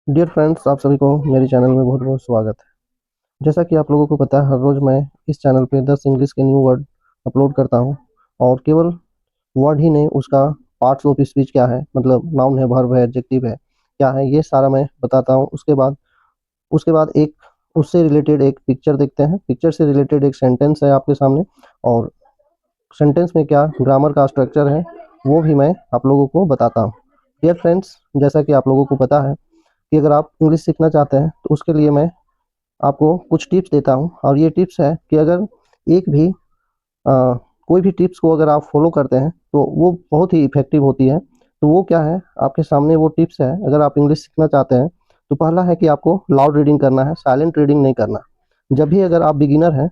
Dear friends, आप सभी को मेरे चैनल में बहुत बहुत स्वागत है। जैसा कि आप लोगों को पता है, हर रोज़ मैं इस चैनल पे 10 इंग्लिश के न्यू वर्ड अपलोड करता हूं। और केवल वर्ड ही नहीं, उसका पार्ट्स ऑफ स्पीच क्या है, मतलब नाउन है, वर्ब है, एडजेक्टिव है, क्या है, ये सारा मैं बताता हूं। उसके बाद एक उससे रिलेटेड एक पिक्चर देखते हैं। पिक्चर से रिलेटेड एक सेंटेंस है आपके सामने, और सेंटेंस में क्या ग्रामर का स्ट्रक्चर है वो भी मैं आप लोगों को बताता हूँ। डियर फ्रेंड्स, जैसा कि आप लोगों को पता है कि अगर आप इंग्लिश सीखना चाहते हैं तो उसके लिए मैं आपको कुछ टिप्स देता हूँ। और ये टिप्स है कि अगर एक भी कोई भी टिप्स को अगर आप फॉलो करते हैं तो वो बहुत ही इफेक्टिव होती है। तो वो क्या है, आपके सामने वो टिप्स है। अगर आप इंग्लिश सीखना चाहते हैं तो पहला है कि आपको लाउड रीडिंग करना है, साइलेंट रीडिंग नहीं करना। जब भी अगर आप बिगिनर हैं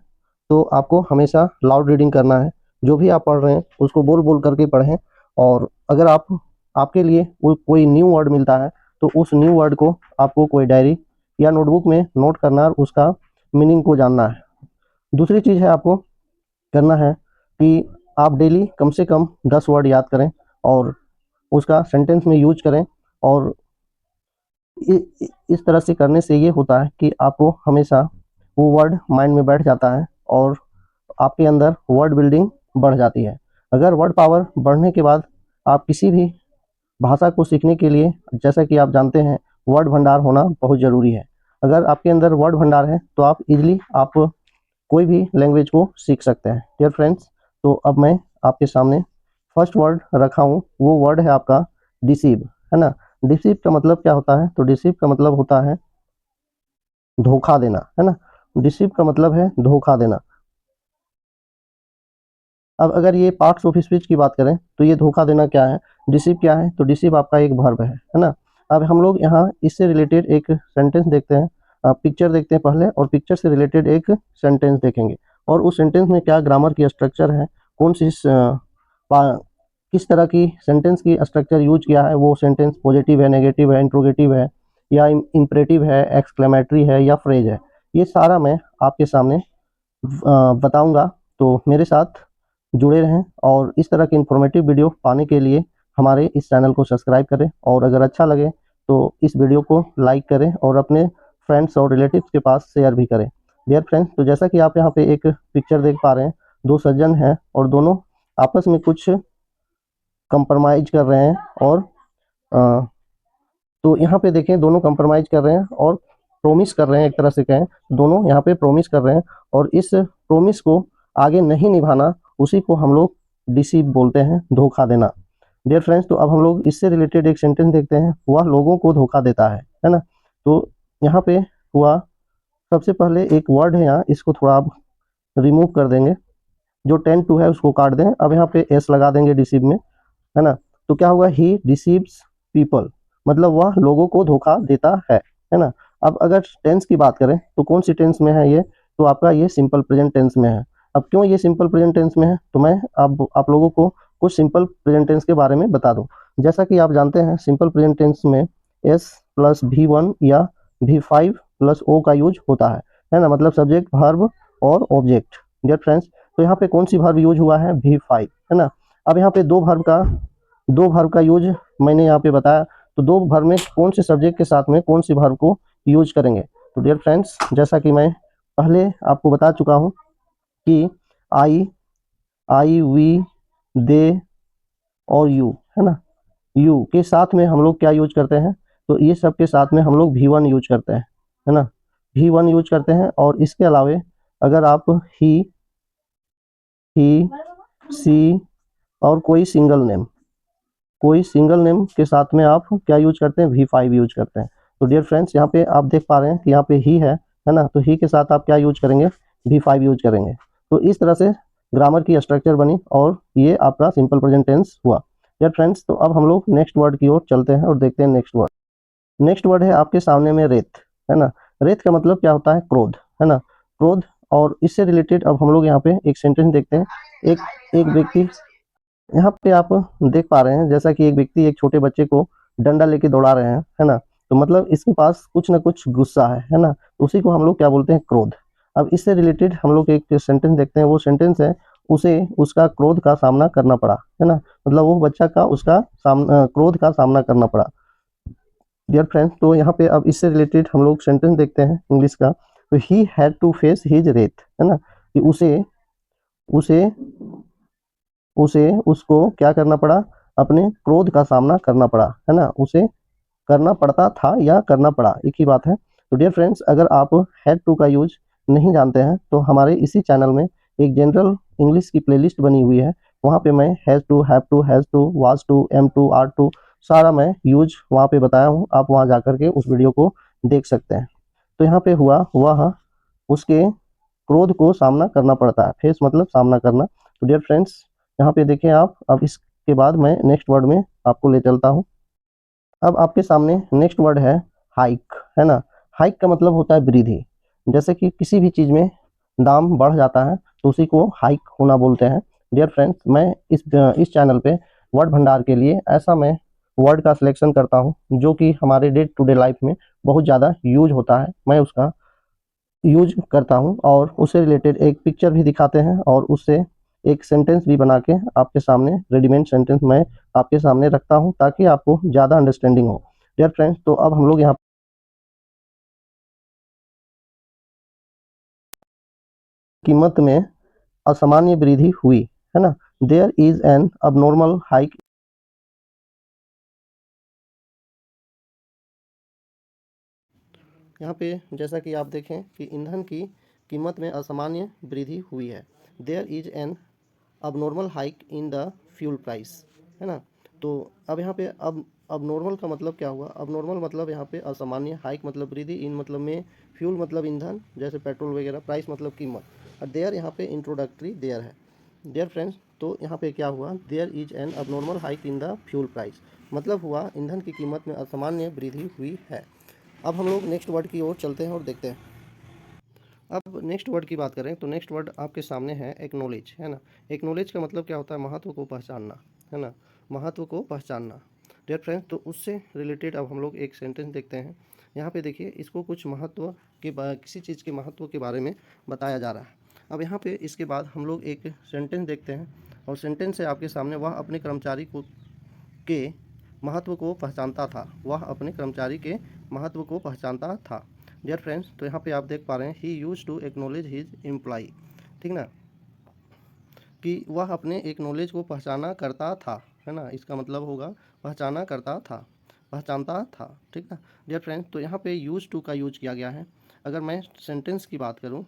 तो आपको हमेशा लाउड रीडिंग करना है। जो भी आप पढ़ रहे हैं उसको बोल बोल करके पढ़ें। और अगर आपके लिए कोई न्यू वर्ड मिलता है तो उस न्यू वर्ड को आपको कोई डायरी या नोटबुक में नोट करना और उसका मीनिंग को जानना है। दूसरी चीज़ है, आपको करना है कि आप डेली कम से कम 10 वर्ड याद करें और उसका सेंटेंस में यूज करें। और इस तरह से करने से ये होता है कि आपको हमेशा वो वर्ड माइंड में बैठ जाता है और आपके अंदर वर्ड बिल्डिंग बढ़ जाती है। अगर वर्ड पावर बढ़ने के बाद आप किसी भी भाषा को सीखने के लिए, जैसा कि आप जानते हैं, वर्ड भंडार होना बहुत ज़रूरी है। अगर आपके अंदर वर्ड भंडार है तो आप इजीली आप कोई भी लैंग्वेज को सीख सकते हैं। डियर फ्रेंड्स, तो अब मैं आपके सामने फर्स्ट वर्ड रखा हूँ। वो वर्ड है आपका डिसीव, है ना। डिसीव का मतलब क्या होता है? तो डिसीव का मतलब होता है धोखा देना, है ना। डिसीव का मतलब है धोखा देना। अब अगर ये पार्ट्स ऑफ स्पीच की बात करें तो ये धोखा देना क्या है, डिसीव क्या है? तो डिसीव आपका एक वर्ब है ना। अब हम लोग यहाँ इससे रिलेटेड एक सेंटेंस देखते हैं। पिक्चर देखते हैं पहले, और पिक्चर से रिलेटेड एक सेंटेंस देखेंगे। और उस सेंटेंस में क्या ग्रामर की स्ट्रक्चर है, कौन सी किस तरह की सेंटेंस की स्ट्रक्चर यूज किया है, वो सेंटेंस पॉजिटिव है, नेगेटिव है, इंट्रोगेटिव है, या इम्परेटिव है, एक्सक्लेमेटरी है, या फ्रेज है, ये सारा मैं आपके सामने बताऊंगा। तो मेरे साथ जुड़े रहें, और इस तरह की इन्फॉर्मेटिव वीडियो पाने के लिए हमारे इस चैनल को सब्सक्राइब करें। और अगर अच्छा लगे तो इस वीडियो को लाइक करें और अपने फ्रेंड्स और रिलेटिव्स के पास शेयर भी करें। डियर फ्रेंड्स, तो जैसा कि आप यहाँ पे एक पिक्चर देख पा रहे हैं, दो सज्जन हैं और दोनों आपस में कुछ कंप्रोमाइज कर रहे हैं। और अ, तो यहाँ पे देखें, दोनों कंप्रोमाइज कर रहे हैं और प्रोमिस कर रहे हैं, एक तरह से कहें दोनों यहाँ पे प्रोमिस कर रहे हैं। और इस प्रोमिस को आगे नहीं निभाना, उसी को हम लोग डिसीव बोलते हैं, धोखा देना। डियर फ्रेंड्स, तो अब हम लोग इससे रिलेटेड एक सेंटेंस देखते हैं। वह लोगों को धोखा देता है ना। तो यहाँ पे हुआ, सबसे पहले एक वर्ड है यहाँ, इसको थोड़ा आप रिमूव कर देंगे। जो 10 टू है उसको काट दें। अब यहाँ पे एस लगा देंगे डिसीव में, है ना। तो क्या हुआ, ही डिसीव्स पीपल, मतलब वह लोगों को धोखा देता है ना। अब अगर टेंस की बात करें तो कौन सी टेंस में है ये, तो आपका ये सिंपल प्रेजेंट टेंस में है। अब क्यों ये सिंपल प्रेजेंट टेंस में है, तो मैं अब आप लोगों को कुछ सिंपल प्रेजेंट टेंस के बारे में बता दूं। जैसा कि आप जानते हैं, सिंपल प्रेजेंट टेंस में एस प्लस V1 या V5 प्लस ओ का यूज होता है ना, मतलब सब्जेक्ट, वर्ब और ऑब्जेक्ट। डियर फ्रेंड्स, तो यहाँ पे कौन सी वर्ब यूज हुआ है, V5, है ना। अब यहाँ पे दो वर्ब का यूज मैंने यहाँ पे बताया। तो दो वर्ब में कौन से सब्जेक्ट के साथ में कौन सी वर्ब को यूज करेंगे। तो डियर फ्रेंड्स, जैसा कि मैं पहले आपको बता चुका हूँ कि आई आई वी दे और यू, है ना, यू के साथ में हम लोग क्या यूज करते हैं, तो ये सब के साथ में हम लोग V1 यूज करते हैं, है ना। V1 यूज करते हैं। और इसके अलावे अगर आप ही सी और कोई सिंगल नेम के साथ में आप क्या यूज करते हैं, V5 यूज करते हैं। तो डियर फ्रेंड्स, यहाँ पे आप देख पा रहे हैं कि यहाँ पे ही है ना। तो ही के साथ आप क्या यूज करेंगे, V5 यूज करेंगे। तो इस तरह से ग्रामर की स्ट्रक्चर बनी और ये आपका सिंपल प्रेजेंट टेंस हुआ। डियर फ्रेंड्स, तो अब हम लोग नेक्स्ट वर्ड की ओर चलते हैं और देखते हैं नेक्स्ट वर्ड। नेक्स्ट वर्ड है आपके सामने में रेत, है ना। रेत का मतलब क्या होता है, क्रोध, है ना, क्रोध। और इससे रिलेटेड अब हम लोग यहाँ पे एक सेंटेंस देखते हैं। एक एक व्यक्ति, यहाँ पे आप देख पा रहे हैं जैसा कि एक व्यक्ति एक छोटे बच्चे को डंडा लेके दौड़ा रहे हैं, है ना। तो मतलब इसके पास कुछ ना कुछ गुस्सा है ना। तो उसी को हम लोग क्या बोलते हैं, क्रोध। अब इससे रिलेटेड हम लोग एक सेंटेंस देखते हैं। वो सेंटेंस है, उसे उसका क्रोध का सामना करना पड़ा, है ना। मतलब वो बच्चा का उसका क्रोध का सामना करना पड़ा। डियर फ्रेंड्स, तो यहाँ पे अब इससे रिलेटेड हम लोग सेंटेंस देखते हैं इंग्लिश का। तो he had to face his wrath, है ना, कि उसे उसे उसे उसको क्या करना पड़ा, अपने क्रोध का सामना करना पड़ा, है ना, उसे करना पड़ता था या करना पड़ा, एक ही बात है। तो डियर फ्रेंड्स, अगर आप हैड टू का यूज नहीं जानते हैं तो हमारे इसी चैनल में एक जनरल इंग्लिश की प्लेलिस्ट बनी हुई है, वहाँ पे मैं has to, was to, am to, are to, सारा मैं यूज वहाँ पे बताया हूँ, आप वहाँ जा करके उस वीडियो को देख सकते हैं। तो यहाँ पे हुआ वह उसके क्रोध को सामना करना पड़ता है, फेस मतलब सामना करना। तो डियर फ्रेंड्स, यहाँ पे देखें आप, अब इसके बाद मैं नेक्स्ट वर्ड में आपको ले चलता हूँ। अब आपके सामने नेक्स्ट वर्ड है हाइक, है ना। हाइक का मतलब होता है वृद्धि। जैसे कि किसी भी चीज़ में दाम बढ़ जाता है तो उसी को हाइक होना बोलते हैं। डियर फ्रेंड्स, मैं इस चैनल पे वर्ड भंडार के लिए ऐसा मैं वर्ड का सिलेक्शन करता हूँ जो कि हमारे डे टू डे लाइफ में बहुत ज़्यादा यूज होता है, मैं उसका यूज करता हूँ और उससे रिलेटेड एक पिक्चर भी दिखाते हैं और उससे एक सेंटेंस भी बना के आपके सामने रेडीमेड सेंटेंस मैं आपके सामने रखता हूँ ताकि आपको ज़्यादा अंडरस्टैंडिंग हो। डियर फ्रेंड्स, तो अब हम लोग यहाँ कीमत में असामान्य वृद्धि हुई, है ना। There is an abnormal hike. यहाँ पे जैसा कि आप देखें कि ईंधन की कीमत में असामान्य वृद्धि हुई है। There is an abnormal hike in the fuel price, है ना। तो अब यहाँ पे अब नॉर्मल का मतलब क्या हुआ, अब नॉर्मल मतलब यहाँ पे असामान्य, हाइक मतलब वृद्धि, इन मतलब में, फ्यूल मतलब ईंधन जैसे पेट्रोल वगैरह, प्राइस मतलब कीमत, और देयर यहाँ पे इंट्रोडक्टरी देयर है। देयर फ्रेंड्स, तो यहाँ पे क्या हुआ, there is an abnormal hike in the fuel price, मतलब हुआ ईंधन की कीमत में असामान्य वृद्धि हुई है। अब हम लोग नेक्स्ट वर्ड की ओर चलते हैं और देखते हैं। अब नेक्स्ट वर्ड की बात करें तो नेक्स्ट वर्ड आपके सामने है एक्नॉलेज, है ना। एक्नॉलेज का मतलब क्या होता है, महत्व को पहचानना, है ना, महत्व को पहचानना। डियर फ्रेंड्स, तो उससे रिलेटेड अब हम लोग एक सेंटेंस देखते हैं। यहाँ पे देखिए, इसको कुछ महत्व के किसी चीज़ के महत्व के बारे में बताया जा रहा है। अब यहाँ पे इसके बाद हम लोग एक सेंटेंस देखते हैं और सेंटेंस है आपके सामने, वह अपने कर्मचारी को के महत्व को पहचानता था, वह अपने कर्मचारी के महत्व को पहचानता था। डियर फ्रेंड्स, तो यहाँ पे आप देख पा रहे हैं, he use to acknowledge his employee, ठीक ना, कि वह अपने एक नॉलेज को पहचाना करता था, है ना, इसका मतलब होगा पहचाना करता था, पहचानता था, ठीक ना। डियर फ्रेंड्स, तो यहाँ पे यूज टू का यूज किया गया है। अगर मैं सेंटेंस की बात करूँ,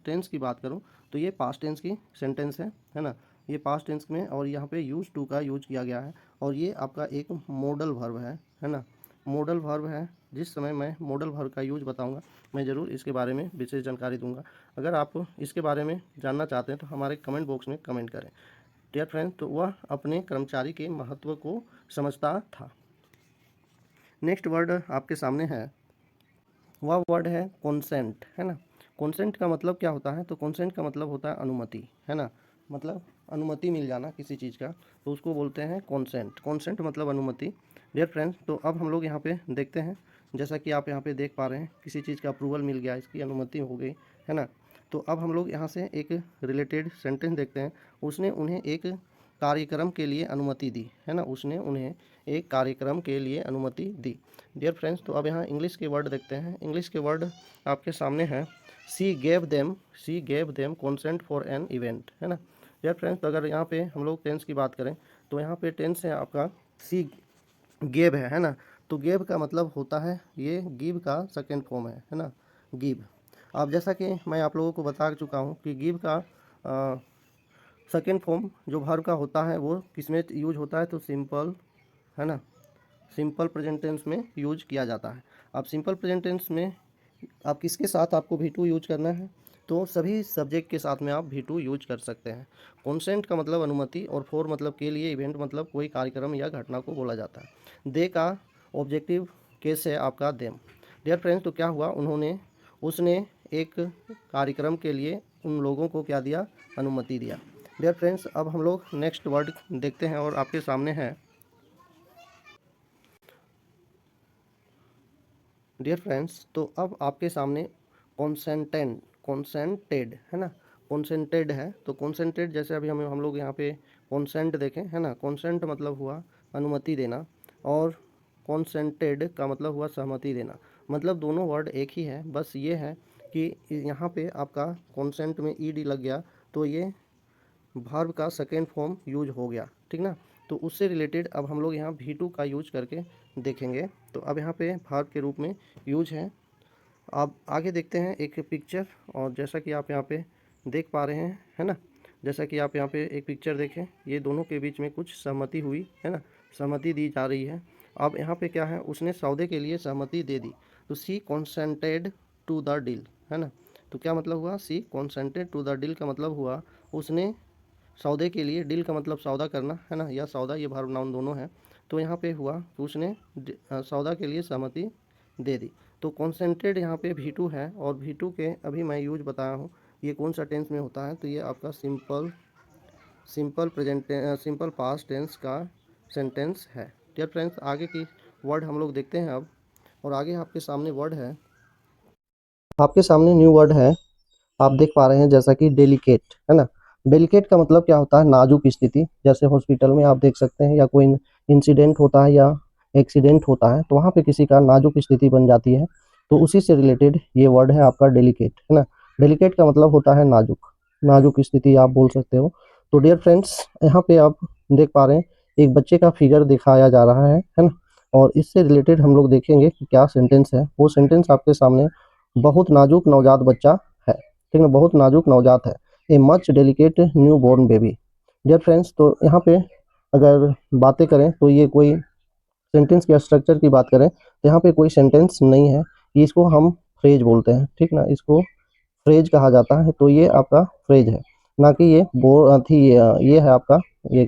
टेंस की बात करूँ, तो ये पास्ट टेंस की सेंटेंस है ना, ये पास्ट टेंस में, और यहाँ पे यूज टू का यूज किया गया है और ये आपका एक मॉडल वर्ब है ना, मॉडल वर्ब है। जिस समय मैं मॉडल वर्ब का यूज बताऊंगा, मैं ज़रूर इसके बारे में विशेष जानकारी दूंगा। अगर आप इसके बारे में जानना चाहते हैं तो हमारे कमेंट बॉक्स में कमेंट करें। डियर फ्रेंड, तो वह अपने कर्मचारी के महत्व को समझता था। नेक्स्ट वर्ड आपके सामने है, वह वर्ड है कॉन्सेंट, है ना। कॉन्सेंट का मतलब क्या होता है, तो कॉन्सेंट का मतलब होता है अनुमति, है ना, मतलब अनुमति मिल जाना किसी चीज़ का, तो उसको बोलते हैं कॉन्सेंट। कॉन्सेंट मतलब अनुमति। डियर फ्रेंड्स, तो अब हम लोग यहाँ पे देखते हैं, जैसा कि आप यहाँ पे देख पा रहे हैं, किसी चीज़ का अप्रूवल मिल गया, इसकी अनुमति हो गई, है ना। तो अब हम लोग यहाँ से एक रिलेटेड सेंटेंस देखते हैं। उसने उन्हें एक कार्यक्रम के लिए अनुमति दी, है ना, उसने उन्हें एक कार्यक्रम के लिए अनुमति दी। डियर फ्रेंड्स, तो अब यहाँ इंग्लिश के वर्ड देखते हैं। इंग्लिश के वर्ड आपके सामने है, she gave them consent for an event, है ना। डियर फ्रेंड्स, तो अगर यहाँ पे हम लोग टेंस की बात करें तो यहाँ पे टेंस है आपका सी गेव है ना। तो गेव का मतलब होता है, ये गिव का सेकेंड फॉर्म है ना, गिव। अब जैसा कि मैं आप लोगों को बता चुका हूँ कि गिव का सेकेंड फॉर्म जो वर्ब का होता है वो किसमें यूज होता है, तो सिंपल, है ना, सिंपल प्रेजेंट टेंस में यूज किया जाता है। अब सिंपल प्रेजेंट टेंस में आप किसके साथ आपको भी टू यूज करना है, तो सभी सब्जेक्ट के साथ में आप भी टू यूज कर सकते हैं। कॉन्सेंट का मतलब अनुमति और फॉर मतलब के लिए, इवेंट मतलब कोई कार्यक्रम या घटना को बोला जाता है। दे का ऑब्जेक्टिव केस है आपका देम। डियर फ्रेंड्स, तो क्या हुआ, उसने एक कार्यक्रम के लिए उन लोगों को क्या दिया, अनुमति दिया। डियर फ्रेंड्स, अब हम लोग नेक्स्ट वर्ड देखते हैं और आपके सामने है, डियर फ्रेंड्स, तो अब आपके सामने कॉन्सेंटेड है ना, कॉन्सेंटेड है। तो कॉन्सेंटेड, जैसे अभी हम लोग यहाँ पे कॉन्सेंट देखें, है ना, कॉन्सेंट मतलब हुआ अनुमति देना, और कॉन्सेंटेड का मतलब हुआ सहमति देना, मतलब दोनों वर्ड एक ही है, बस ये है कि यहाँ पे आपका कॉन्सेंट में ईडी लग गया तो ये वर्ब का सेकेंड फॉर्म यूज हो गया, ठीक ना। तो उससे रिलेटेड अब हम लोग यहाँ भी टू का यूज करके देखेंगे। तो अब यहाँ पे वर्ब के रूप में यूज है। अब आगे देखते हैं एक पिक्चर, और जैसा कि आप यहाँ पे देख पा रहे हैं, है ना, जैसा कि आप यहाँ पे एक पिक्चर देखें, ये दोनों के बीच में कुछ सहमति हुई है ना, सहमति दी जा रही है। अब यहाँ पे क्या है, उसने सौदे के लिए सहमति दे दी, तो सी कॉन्सेंटेड टू द डील, है ना। तो क्या मतलब हुआ, सी कॉन्सेंटेड टू द डील का मतलब हुआ उसने सौदे के लिए, डील का मतलब सौदा करना, है ना, या सौदा, ये वर्ब नाउन दोनों है। तो यहाँ पे हुआ कि उसने सौदा के लिए सहमति दे दी। तो कॉन्सेंट्रेट यहाँ पे भी टू है, और भी टू के अभी मैं यूज बताया हूँ, ये कौन सा टेंस में होता है, तो ये आपका सिंपल पास्ट टेंस का सेंटेंस है। डियर फ्रेंड्स, आगे की वर्ड हम लोग देखते हैं अब, और आगे आपके सामने वर्ड है, आपके सामने न्यू वर्ड है, आप देख पा रहे हैं, जैसा कि डेलिकेट, है ना। डेलिकेट का मतलब क्या होता है, नाजुक स्थिति। जैसे हॉस्पिटल में आप देख सकते हैं, या कोई इंसिडेंट होता है या एक्सीडेंट होता है, तो वहाँ पे किसी का नाजुक स्थिति बन जाती है, तो उसी से रिलेटेड ये वर्ड है आपका डेलिकेट, है ना। डेलिकेट का मतलब होता है नाजुक, नाजुक स्थिति आप बोल सकते हो। तो डियर फ्रेंड्स, यहाँ पे आप देख पा रहे हैं एक बच्चे का फिगर दिखाया जा रहा है ना। और इससे रिलेटेड हम लोग देखेंगे कि क्या सेंटेंस है। वो सेंटेंस आपके सामने, बहुत नाजुक नवजात बच्चा है, ठीक है, बहुत नाजुक नवजात है, a much delicate newborn baby. Dear friends, तो यहाँ पे अगर बातें करें तो ये कोई सेंटेंस के स्ट्रक्चर की बात करें तो यहाँ पे कोई सेंटेंस नहीं है, इसको हम फ्रेज बोलते हैं, ठीक ना, इसको फ्रेज कहा जाता है। तो ये आपका फ्रेज है, ना कि ये थी, ये है आपका, ये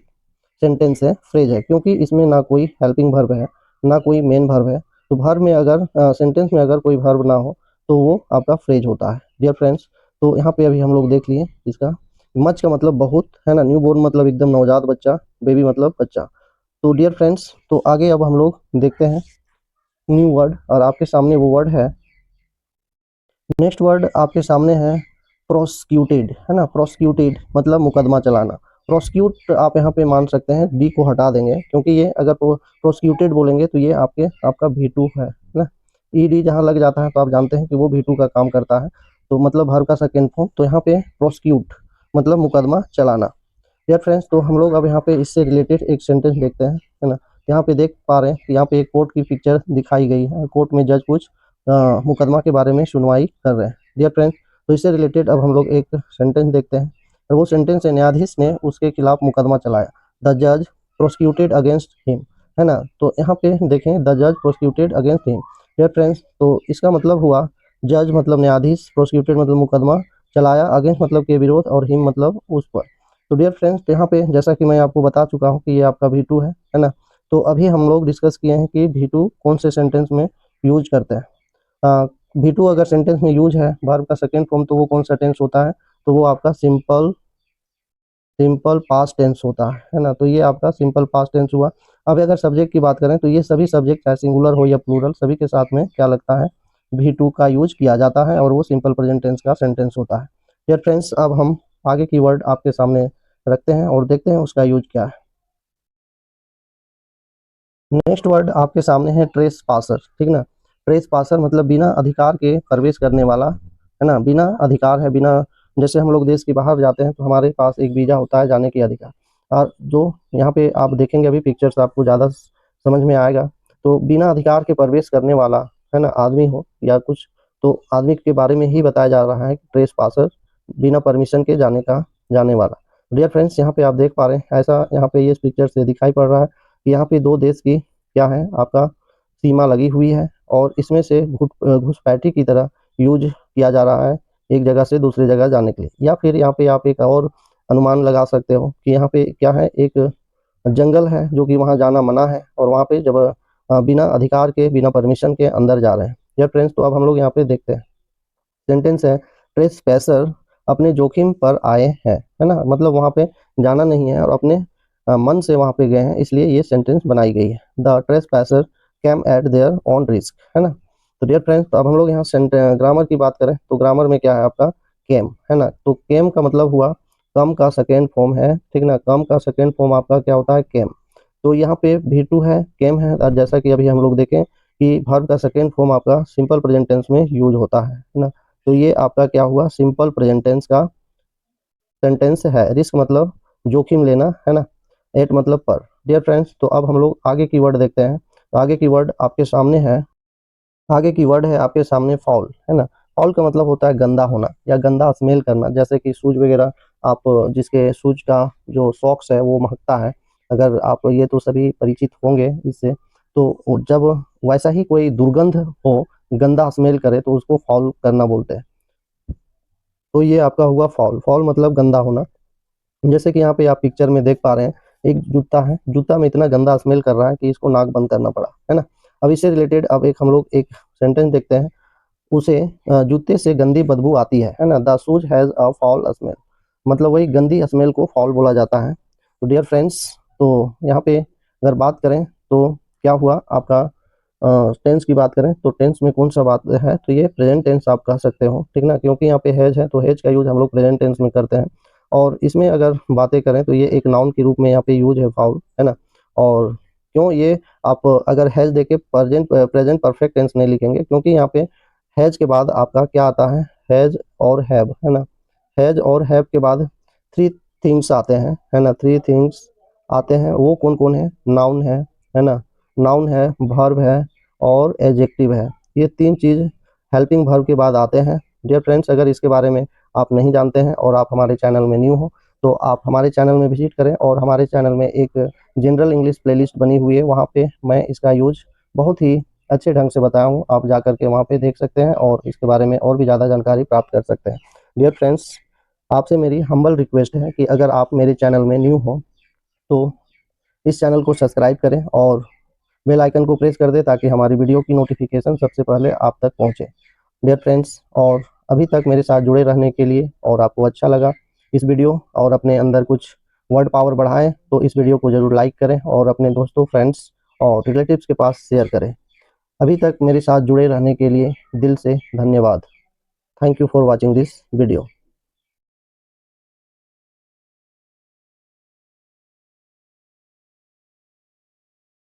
सेंटेंस है, फ्रेज है, क्योंकि इसमें ना कोई हेल्पिंग वर्ब है, ना कोई मेन वर्ब है। तो वर्ब में अगर सेंटेंस में अगर कोई वर्ब ना हो तो वो आपका फ्रेज होता है। डियर फ्रेंड्स, तो यहाँ पे अभी हम लोग देख लिए इसका, मच का मतलब बहुत, है ना, न्यू बोर्न मतलब एकदम नवजात बच्चा, बेबी मतलब बच्चा। तो डियर फ्रेंड्स, तो आगे अब हम लोग देखते हैं न्यू वर्ड, और आपके सामने वो वर्ड है, नेक्स्ट वर्ड आपके सामने है प्रोसिक्यूटेड, है ना। प्रोसिक्यूटेड मतलब मुकदमा चलाना। प्रोसिक्यूट आप यहाँ पे मान सकते हैं, डी को हटा देंगे, क्योंकि ये अगर प्रोसिक्यूटेड बोलेंगे तो ये आपका भी टू है ना। ई डी जहाँ लग जाता है तो आप जानते हैं कि वो भी टू का काम करता है, तो मतलब हर का सेकेंड फॉर्म। तो यहाँ पे प्रोसिक्यूट मतलब मुकदमा चलाना। डियर फ्रेंड्स, तो हम लोग अब यहाँ पे इससे रिलेटेड एक सेंटेंस देखते हैं, है ना। यहाँ पे देख पा रहे हैं कि यहाँ पे एक कोर्ट की पिक्चर दिखाई गई है, कोर्ट में जज कुछ मुकदमा के बारे में सुनवाई कर रहे हैं। डियर फ्रेंड्स, तो इससे रिलेटेड अब हम लोग एक सेंटेंस देखते हैं, और वो सेंटेंस है, न्यायाधीश ने उसके खिलाफ मुकदमा चलाया, द जज प्रोसिक्यूटेड अगेंस्ट हिम, है ना। तो यहाँ पे देखें, द जज prosecuted against him. Dear friends, तो इसका मतलब हुआ, जज मतलब न्यायाधीश, प्रोसिक्यूटेड मतलब मुकदमा चलाया, अगेंस्ट मतलब के विरोध, और हिम मतलब उस पर। तो डियर फ्रेंड्स, यहाँ पे जैसा कि मैं आपको बता चुका हूँ कि ये आपका भी टू है ना। तो अभी हम लोग डिस्कस किए हैं कि भी टू कौन से सेंटेंस में यूज करते हैं। भी टू अगर सेंटेंस में यूज है, वर्ब का सेकेंड फॉर्म, तो वो कौन सा टेंस होता है, तो वो आपका सिंपल सिंपल पास्ट टेंस होता है ना। तो ये आपका सिंपल पास्ट टेंस हुआ। अब अगर सब्जेक्ट की बात करें तो ये सभी सब्जेक्ट, चाहे सिंगुलर हो या प्लूरल, सभी के साथ में क्या लगता है, भी टू का यूज किया जाता है, और वो सिंपल प्रेजेंट टेंस का सेंटेंस होता है। डियर फ्रेंड्स, अब हम आगे की वर्ड आपके सामने रखते हैं और देखते हैं उसका यूज क्या है। नेक्स्ट वर्ड आपके सामने है ट्रेस पासर, ठीक ना। ट्रेस पासर मतलब बिना अधिकार के प्रवेश करने वाला, है ना, बिना अधिकार है, बिना, जैसे हम लोग देश के बाहर जाते हैं तो हमारे पास एक वीजा होता है जाने के अधिकार, और जो यहाँ पे आप देखेंगे अभी पिक्चर्स, आपको ज़्यादा समझ में आएगा। तो बिना अधिकार के प्रवेश करने वाला, है ना, आदमी हो या कुछ, तो आदमी के बारे में ही बताया जा रहा है कि ट्रेस पासर, बिना परमिशन के जाने वाला। डियर फ्रेंड्स, यहाँ पे आप देख पा रहे हैं, ऐसा यहाँ पे ये पिक्चर से दिखाई पड़ रहा है कि यहाँ पे दो देश की क्या है, आपका सीमा लगी हुई है, और इसमें से घुसपैठी की तरह यूज किया जा रहा है एक जगह से दूसरी जगह जाने के लिए। या फिर यहाँ पे आप एक और अनुमान लगा सकते हो कि यहाँ पे क्या है, एक जंगल है जो कि वहाँ जाना मना है, और वहाँ पे जब बिना अधिकार के, बिना परमिशन के अंदर जा रहे हैं। या फ्रेंड्स, तो अब हम लोग यहाँ पे देखते हैं, सेंटेंस है, ट्रेस पैसर अपने जोखिम पर आए हैं, है ना, मतलब वहाँ पे जाना नहीं है और अपने मन से वहाँ पे गए हैं, इसलिए ये सेंटेंस बनाई गई है, the trespasser came at there on risk, है ना। तो डियर फ्रेंड्स, तो अब हम लोग यहाँ ग्रामर की बात करें तो ग्रामर में क्या है आपका, केम, है ना। तो केम का मतलब हुआ कम का सेकेंड फॉर्म है, ठीक ना, कम का सेकेंड फॉर्म आपका क्या होता है, केम। तो यहाँ पे V2 है, केम है, और जैसा कि अभी हम लोग देखें कि वर्ब का सेकेंड फॉर्म आपका सिंपल प्रेजेंट टेंस में यूज होता है ना। तो ये आपका क्या हुआ, सिंपल प्रेजेंट टेंस का सेंटेंस है। रिस्क मतलब जोखिम लेना, है ना। एट मतलब पर। डियर फ्रेंड्स, तो अब हम लोग आगे की वर्ड देखते हैं। तो आगे की वर्ड आपके सामने है, आगे की वर्ड है आपके सामने फॉल, है ना। फॉल का मतलब होता है गंदा होना या गंदा स्मेल करना, जैसे कि शूज वगैरह, आप जिसके शूज का जो सॉक्स है वो महकता है, अगर आप ये तो सभी परिचित होंगे इससे। तो जब वैसा ही कोई दुर्गंध हो, गंदा स्मेल करे, तो उसको फॉल करना बोलते हैं। तो ये आपका हुआ फॉल। फॉल मतलब गंदा होना। जैसे कि यहाँ पे आप पिक्चर में देख पा रहे हैं, एक जूता है, जूता में इतना गंदा स्मेल कर रहा है कि इसको नाक बंद करना पड़ा, है ना। अब इससे रिलेटेड अब एक हम लोग एक सेंटेंस देखते हैं। उसे जूते से गंदी बदबू आती है ना। The shoes has a foul smell, मतलब वही गंदी स्मेल को फाउल बोला जाता है। तो डियर फ्रेंड्स, तो यहाँ पे अगर बात करें तो क्या हुआ आपका, टेंस की बात करें तो टेंस में कौन सा बात है, तो ये प्रेजेंट टेंस आप कह सकते हो, ठीक ना, क्योंकि यहाँ पे हैज है तो हैज का यूज हम लोग प्रेजेंट टेंस में करते हैं। और इसमें अगर बातें करें तो ये एक नाउन के रूप में यहाँ पे यूज है फाउल, है ना। और क्यों ये आप अगर हैज देके प्रेजेंट प्रेजेंट परफेक्ट टेंस नहीं लिखेंगे, क्योंकि यहाँ पे हैज के बाद आपका क्या आता है, हैज और हैव, है ना। हैज और हैव के बाद थ्री थिंग्स आते हैं, है ना। थ्री थिंग्स आते हैं, वो कौन कौन है, नाउन है ना। नाउन है, वर्ब है और एडजेक्टिव है। ये तीन चीज हेल्पिंग वर्ब के बाद आते हैं। डियर फ्रेंड्स, अगर इसके बारे में आप नहीं जानते हैं और आप हमारे चैनल में न्यू हो, तो आप हमारे चैनल में विजिट करें, और हमारे चैनल में एक जनरल इंग्लिश प्लेलिस्ट बनी हुई है, वहाँ पे मैं इसका यूज बहुत ही अच्छे ढंग से बताया हूँ। आप जा करके वहाँ पे देख सकते हैं और इसके बारे में और भी ज़्यादा जानकारी प्राप्त कर सकते हैं। डियर फ्रेंड्स, आपसे मेरी हम्बल रिक्वेस्ट है कि अगर आप मेरे चैनल में न्यू हो तो इस चैनल को सब्सक्राइब करें और बेल आइकन को प्रेस कर दें, ताकि हमारी वीडियो की नोटिफिकेशन सबसे पहले आप तक पहुंचे। डियर फ्रेंड्स, और अभी तक मेरे साथ जुड़े रहने के लिए, और आपको अच्छा लगा इस वीडियो और अपने अंदर कुछ वर्ड पावर बढ़ाएं, तो इस वीडियो को जरूर लाइक करें और अपने दोस्तों, फ्रेंड्स और रिलेटिव्स के पास शेयर करें। अभी तक मेरे साथ जुड़े रहने के लिए दिल से धन्यवाद। Thank you for watching this video.